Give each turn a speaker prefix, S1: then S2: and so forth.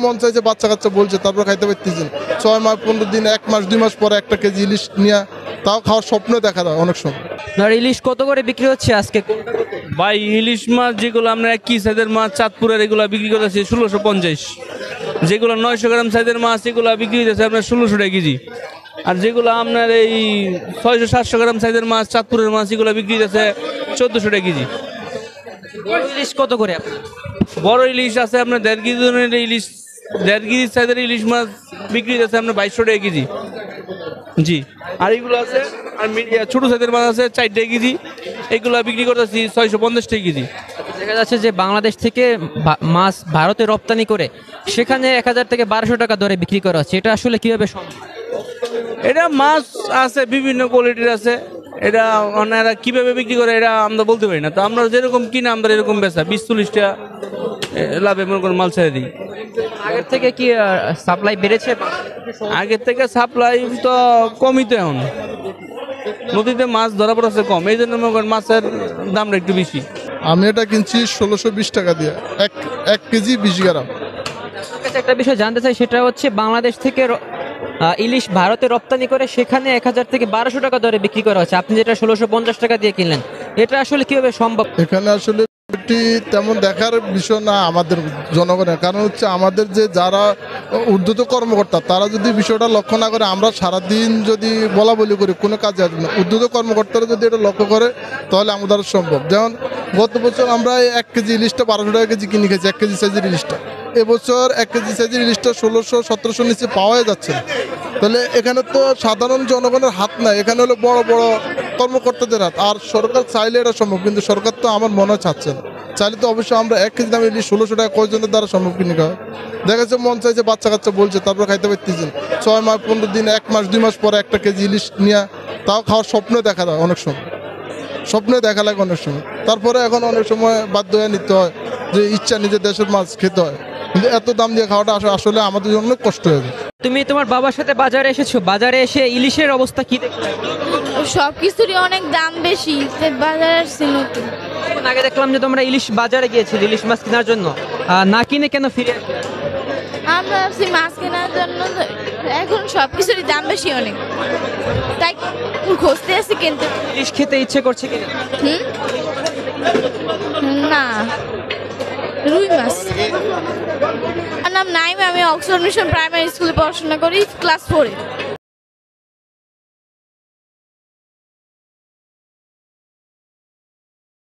S1: মন চাইছে, বাচ্চা কাচ্চা বলছে, তারপর খাইতে পারতেছি না। 6 মাস 15 দিন, 1 মাস 2 মাস পরে 1 কেজি ইলিশ নিয়ে তাও খাওয়ার স্বপ্ন দেখা যায় অনেক সময়।
S2: আর ইলিশ কত করে বিক্রি হচ্ছে আজকে?
S3: ভাই ইলিশ মাছ যেগুলো আমরা কি সাইজের মাছ চাঁদপুরের এগুলো বিক্রি করতেছি 1650, যেগুলো 900 গ্রাম সাইজের মাছ এগুলো বিক্রি হচ্ছে আপনার 1600 টাকা কেজি, আর যেগুলো আপনার এই 600-700 গ্রাম সাইজের মাছ চাঁদপুরের মাছ এগুলো বিক্রি হচ্ছে 1400 টাকা কেজি।
S2: বড় ইলিশ কত করে আপনার?
S3: বড় ইলিশ আছে আপনার 1.5 কেজি ওজনের ইলিশ, 1.5 কেজি সাইজের ইলিশ মাছ বিক্রি হচ্ছে আপনার 2200 টাকা কেজি। জি, আর এগুলো আছে আর ছোট সাইজের মাছ আছে 4 টাকা কেজি, এগুলো বিক্রি করতেছি 650 টাকা কেজি।
S2: দেখা যাচ্ছে যে বাংলাদেশ থেকে মাছ ভারতে রপ্তানি করে সেখানে 1000 থেকে 1200 টাকা দরে বিক্রি করা হচ্ছে, এটা আসলে কিভাবে সম্ভব?
S3: এটা মাছ আছে বিভিন্ন কোয়ালিটির আছে, এটা ওনারা কিভাবে বিক্রি করে এটা আমরা বলতে পারি না। তো আমরা যেরকম কিনা আমরা এরকম বেচা 20-40 টাকা লাভে মনে করেন মাল ছেড়ে দিই।
S2: আগের থেকে কি সাপ্লাই বেড়েছে?
S3: আগের থেকে সাপ্লাই তো কমই তো এখন, নদীতে মাছ ধরা পড়াছে কম, এই জন্য মনে করেন মাছের দামটা একটু বেশি।
S1: আমি এটা কিনছি 1620 টাকা দিয়ে, 1 কেজি 20 গ্রাম।
S2: একটা বিষয় জানতে চাই, সেটা হচ্ছে বাংলাদেশ থেকে ইলিশ ভারতে রপ্তানি করে সেখানে 1000 থেকে 1200 টাকা দরে বিক্রি করা হচ্ছে, আপনি যেটা 1650 টাকা দিয়ে কিনলেন, এটা আসলে কিভাবে সম্ভব?
S1: এখানে আসলে এটি তেমন দেখার বিষয় না আমাদের জনগণের, কারণ হচ্ছে আমাদের যে যারা ঊর্ধ্বত কর্মকর্তা তারা যদি বিষয়টা লক্ষ্য না করে, আমরা সারাদিন যদি বলা বলি করি কোনো কাজে আসবে না। ঊর্ধ্বত কর্মকর্তারা যদি এটা লক্ষ্য করে তাহলে আমাদের সম্ভব। যেমন গত বছর আমরা 1 কেজি ইলিশটা 1200 টাকা কেজি কিনে খেয়েছি, 1 কেজি সাইজের ইলিশটা। এবছর 1 কেজি সাইজের ইলিশটা 1600-1700 নিচে পাওয়াই যাচ্ছে না। তাহলে এখানে তো সাধারণ জনগণের হাত নাই, এখানে হলো বড় বড় কর্মকর্তাদের হাত। আর সরকার চাইলে এটা সম্ভব, কিন্তু সরকার তো আমার মনে হয় চাচ্ছে না। চাইলে তো অবশ্যই আমরা 1 কেজি দামে ইলিশ 1600 টাকা কয়জনের দ্বারা সম্ভব কিনে খাওয়া। দেখা যাচ্ছে মন চাইছে, বাচ্চা কাচ্চা বলছে, তারপর খাইতে পারতেছি না। 6 মাস 15 দিন, 1 মাস 2 মাস পরে 1 কেজি ইলিশ নিয়ে তাও খাওয়ার স্বপ্ন দেখা যায় অনেক সময়, স্বপ্নে দেখা লাগে অনেক সময়। তারপরে এখন অনেক সময় বাধ্য হয়ে নিতে হয় যে ইচ্ছা নিজের দেশের মাছ খেতে হয়, কিন্তু এত দাম দিয়ে খাওয়াটা আসলে আমাদের জন্য অনেক কষ্ট হয়ে যায়।
S2: তুমি তোমার বাবার সাথে বাজারে এসেছো, বাজারে এসে ইলিশের অবস্থা কি দেখলে?
S4: সব কিছুরই অনেক দাম বেশি, তাই বাজারে আসছি নতুন।
S2: আগে দেখলাম যে তোমরা ইলিশ বাজারে গিয়েছিলে ইলিশ মাছ কেনার জন্য, না কিনে কেন ফিরে আসলে?
S4: আমরা আসছি মাছ কেনার জন্য, এখন সব কিছুরই দাম বেশি অনেক, তাই খুঁজতে আসছি কিনতে।
S2: ইলিশ খেতে ইচ্ছে করছে কিনা?
S4: না, রুই মাছ। আমার নাম নাইম, আমি অক্সফোর্ড মিশন প্রাইমারি স্কুলে পড়াশোনা করি, ক্লাস 4-এ।